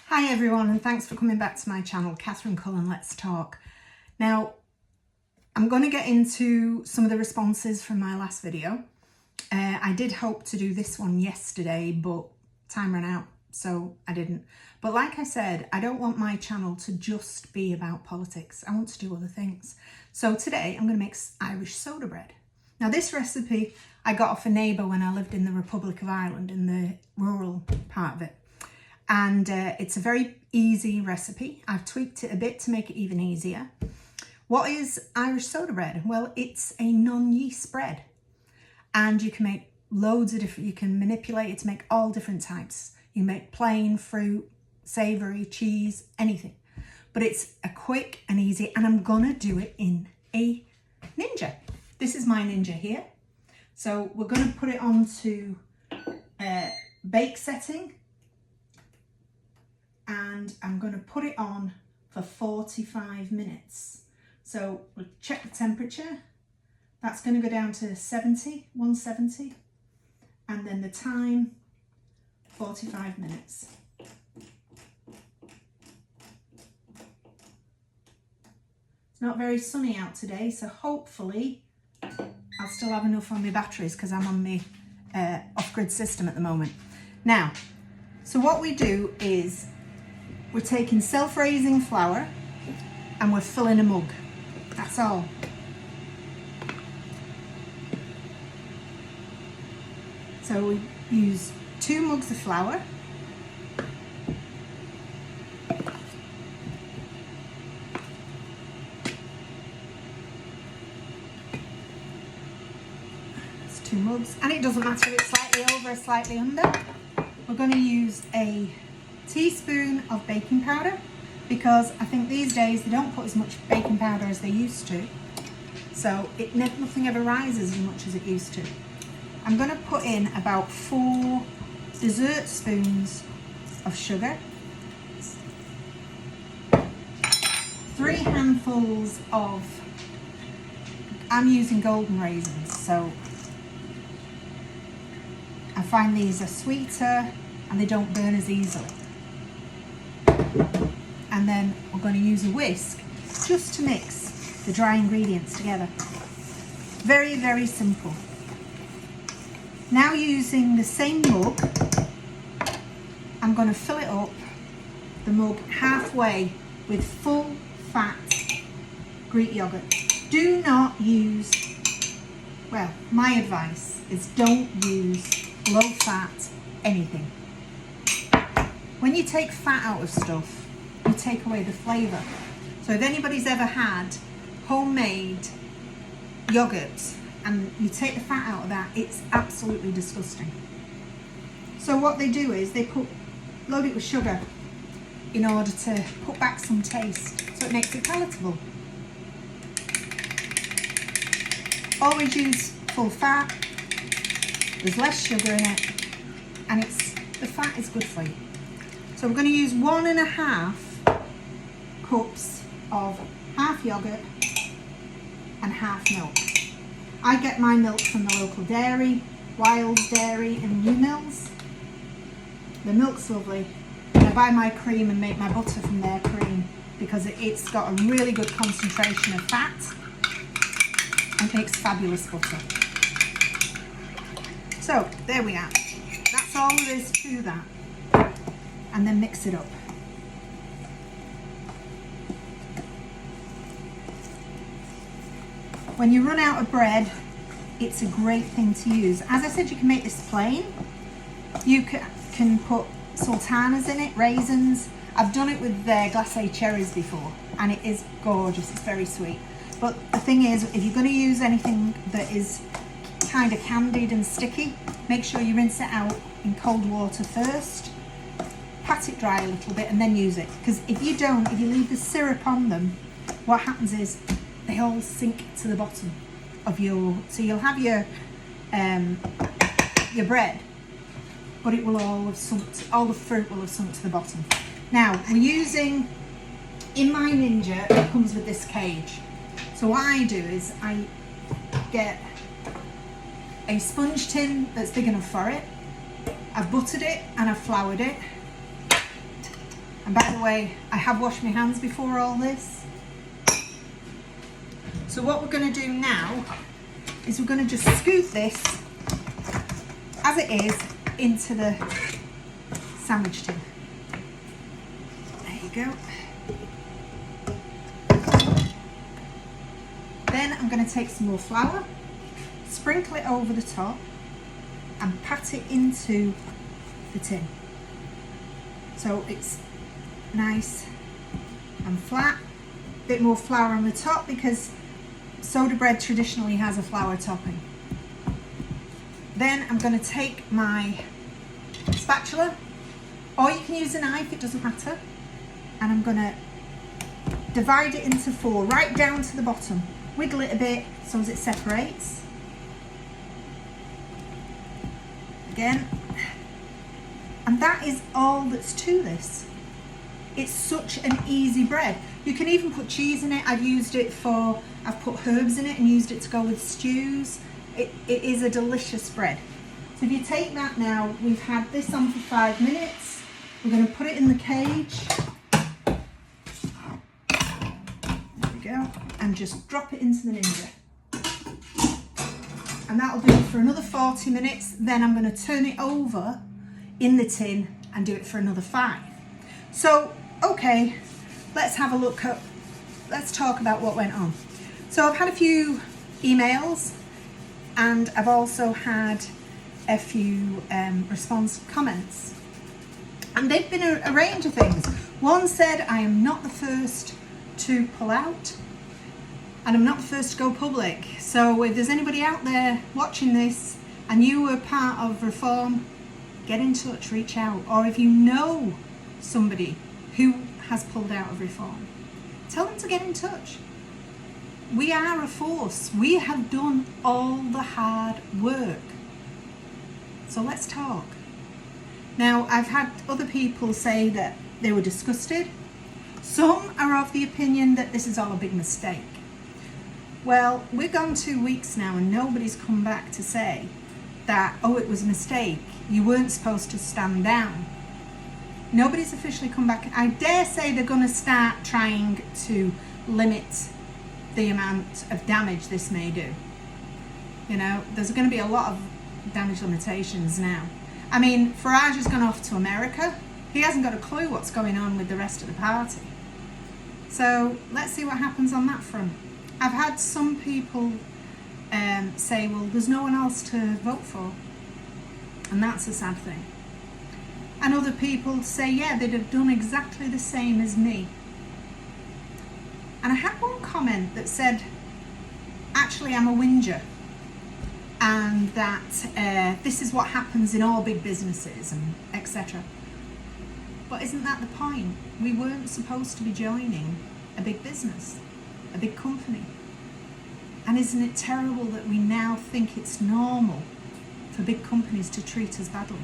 Hi everyone, and thanks for coming back to my channel, Cullen, Let's Talk. Now, I'm going to get into some of the responses from my last video. I did hope to do this one yesterday, but time ran out, so I didn't. But like I said, I don't want my channel to just be about politics. I want to do other things. So today I'm going to make Irish soda bread. Now this recipe I got off a neighbour when I lived in the Republic of Ireland, in the rural part of it. And it's a very easy recipe. I've tweaked it a bit to make it even easier. What is Irish soda bread? Well, it's a non-yeast bread. And you can make loads of different, you can manipulate it to make all different types. You make plain, fruit, savoury, cheese, anything. But it's a quick and easy, and I'm gonna do it in a Ninja. This is my Ninja here. So we're gonna put it onto bake setting. And I'm going to put it on for 45 minutes. So we'll check the temperature. That's going to go down to 170. And then the time, 45 minutes. It's not very sunny out today, so hopefully I'll still have enough on my batteries because I'm on my off-grid system at the moment. Now, so what we do is we're taking self-raising flour and we're filling a mug. That's all. So we use 2 mugs of flour. It's 2 mugs, and it doesn't matter if it's slightly over or slightly under. We're going to use a teaspoon of baking powder, because I think these days they don't put as much baking powder as they used to, so nothing ever rises as much as it used to. I'm going to put in about 4 dessert spoons of sugar, 3 handfuls of, I'm using golden raisins, so I find these are sweeter and they don't burn as easily. And then we're going to use a whisk just to mix the dry ingredients together. Very, very simple. Now using the same mug, I'm going to fill it up, the mug halfway, with full fat Greek yogurt. Do not use, well, my advice is don't use low fat anything. When you take fat out of stuff, you take away the flavour. So if anybody's ever had homemade yogurt and you take the fat out of that, it's absolutely disgusting. So what they do is they load it with sugar in order to put back some taste, so it makes it palatable. Always use full fat, there's less sugar in it, and the fat is good for you. So we're going to use 1.5 cups of half yogurt and half milk. I get my milk from the local dairy, Wild's Dairy in New Mills. The milk's lovely. I buy my cream and make my butter from their cream because it's got a really good concentration of fat and makes fabulous butter. So there we are. That's all there is to that. And then mix it up. When you run out of bread, it's a great thing to use. As I said, you can make this plain. You can put sultanas in it, raisins. I've done it with glacé cherries before, and it is gorgeous. It's very sweet. But the thing is, if you're going to use anything that is kind of candied and sticky, make sure you rinse it out in cold water first. Pat it dry a little bit and then use it, because if you leave the syrup on them, what happens is they all sink to the bottom of so you'll have your bread, but it will all have sunk, all the fruit will have sunk to the bottom. Now we're using, in my Ninja it comes with this cage, so what I do is I get a sponge tin that's big enough for it. I've buttered it and I've floured it. And by the way, I have washed my hands before all this. So what we're going to do now is we're going to just scoop this as it is into the sandwich tin. There you go. Then I'm going to take some more flour, sprinkle it over the top and pat it into the tin. So it's nice and flat. A bit more flour on the top because soda bread traditionally has a flour topping. Then I'm going to take my spatula, or you can use a knife, it doesn't matter, and I'm going to divide it into 4 right down to the bottom. Wiggle it a bit so as it separates. Again. And that is all that's to this. It's such an easy bread. You can even put cheese in it. I've put herbs in it and used it to go with stews. It is a delicious bread. So if you take that now, we've had this on for 5 minutes. We're going to put it in the cage. There we go. And just drop it into the Ninja. And that'll do it for another 40 minutes. Then I'm going to turn it over in the tin and do it for another 5. So, okay, let's talk about what went on. So I've had a few emails and I've also had a few response comments. And they've been a range of things. One said, I am not the first to pull out and I'm not the first to go public. So if there's anybody out there watching this and you were part of Reform, get in touch, reach out. Or if you know somebody who has pulled out of Reform, tell them to get in touch. We are a force. We have done all the hard work. So let's talk. Now, I've had other people say that they were disgusted. Some are of the opinion that this is all a big mistake. Well, we're gone 2 weeks now and nobody's come back to say that, oh, it was a mistake. You weren't supposed to stand down. Nobody's officially come back. I dare say they're going to start trying to limit the amount of damage this may do. You know, there's going to be a lot of damage limitations now. I mean, Farage has gone off to America. He hasn't got a clue what's going on with the rest of the party. So let's see what happens on that front. I've had some people say, well, there's no one else to vote for. And that's a sad thing. And other people say, yeah, they'd have done exactly the same as me. And I had one comment that said, actually, I'm a whinger. And that this is what happens in all big businesses and etc. But isn't that the point? We weren't supposed to be joining a big business, a big company. And isn't it terrible that we now think it's normal for big companies to treat us badly?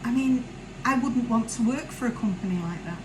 I mean, I wouldn't want to work for a company like that.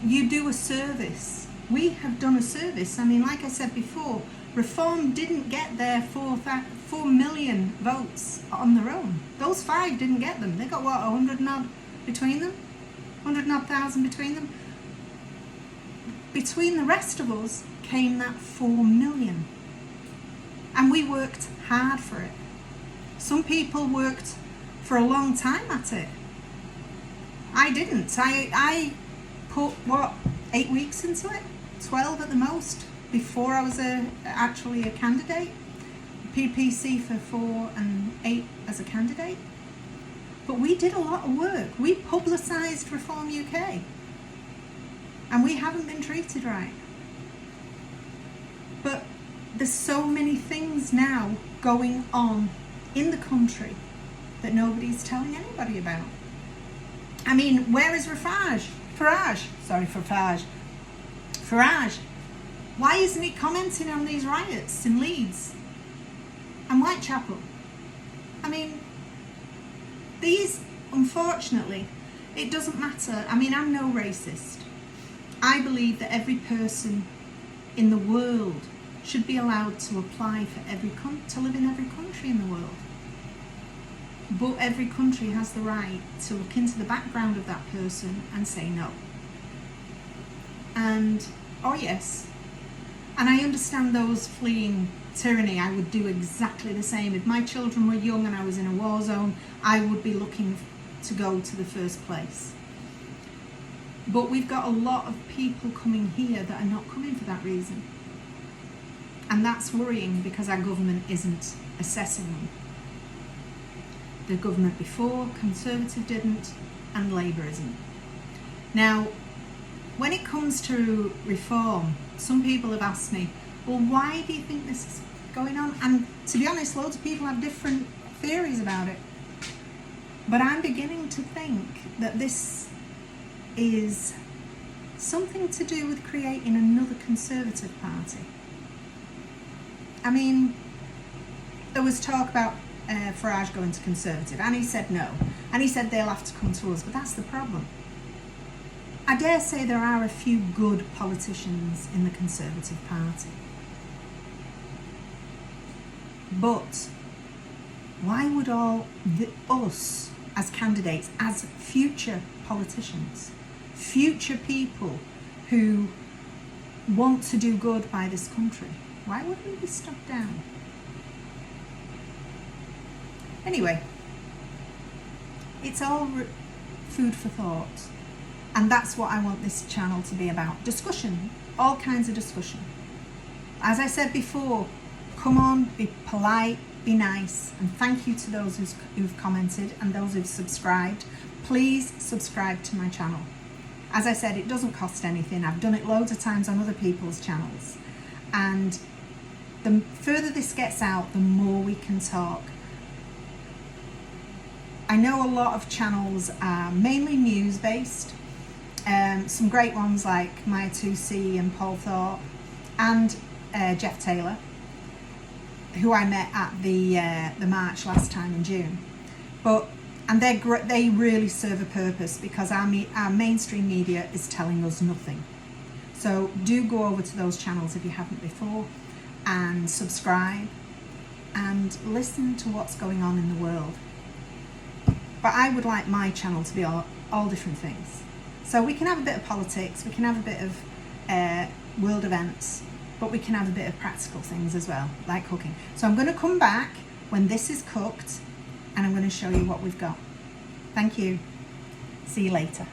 You do a service. We have done a service. I mean, like I said before, Reform didn't get their 4 million votes on their own. Those 5 didn't get them. They got what, 100 and odd between them? 100 and odd thousand between them? Between the rest of us came that 4 million. And we worked hard for it. Some people worked for a long time at it. I didn't. I put, 8 weeks into it? 12 at the most, before I was actually a candidate. PPC for 4 and 8 as a candidate. But we did a lot of work. We publicised Reform UK. And we haven't been treated right. But there's so many things now going on in the country that nobody's telling anybody about. I mean, where is Farage? Why isn't he commenting on these riots in Leeds and Whitechapel? I mean, these, unfortunately, it doesn't matter. I mean, I'm no racist. I believe that every person in the world should be allowed to apply for to live in every country in the world. But every country has the right to look into the background of that person and say no. And, oh yes, and I understand those fleeing tyranny. I would do exactly the same. If my children were young and I was in a war zone, I would be looking to go to the first place. But we've got a lot of people coming here that are not coming for that reason. And that's worrying because our government isn't assessing them. The government before, Conservative didn't, and Labour isn't. Now, when it comes to reform, some people have asked me, well, why do you think this is going on? And to be honest, loads of people have different theories about it. But I'm beginning to think that this is something to do with creating another Conservative party. I mean, there was talk about Farage going to Conservative, and he said no. And he said they'll have to come to us, but that's the problem. I dare say there are a few good politicians in the Conservative Party. But why would us as candidates, as future politicians, future people who want to do good by this country, why would we be stuck down? Anyway, it's all food for thought. And that's what I want this channel to be about. Discussion, all kinds of discussion. As I said before, come on, be polite, be nice, and thank you to those who've commented and those who've subscribed. Please subscribe to my channel. As I said, it doesn't cost anything. I've done it loads of times on other people's channels. And the further this gets out, the more we can talk. I know a lot of channels are mainly news-based. Some great ones like Maya 2C and Paul Thorpe and Jeff Taylor, who I met at the march last time in June. And they really serve a purpose because our mainstream media is telling us nothing. So do go over to those channels if you haven't before and subscribe and listen to what's going on in the world. But I would like my channel to be all different things. So we can have a bit of politics, we can have a bit of world events, but we can have a bit of practical things as well, like cooking. So I'm going to come back when this is cooked and I'm going to show you what we've got. Thank you. See you later.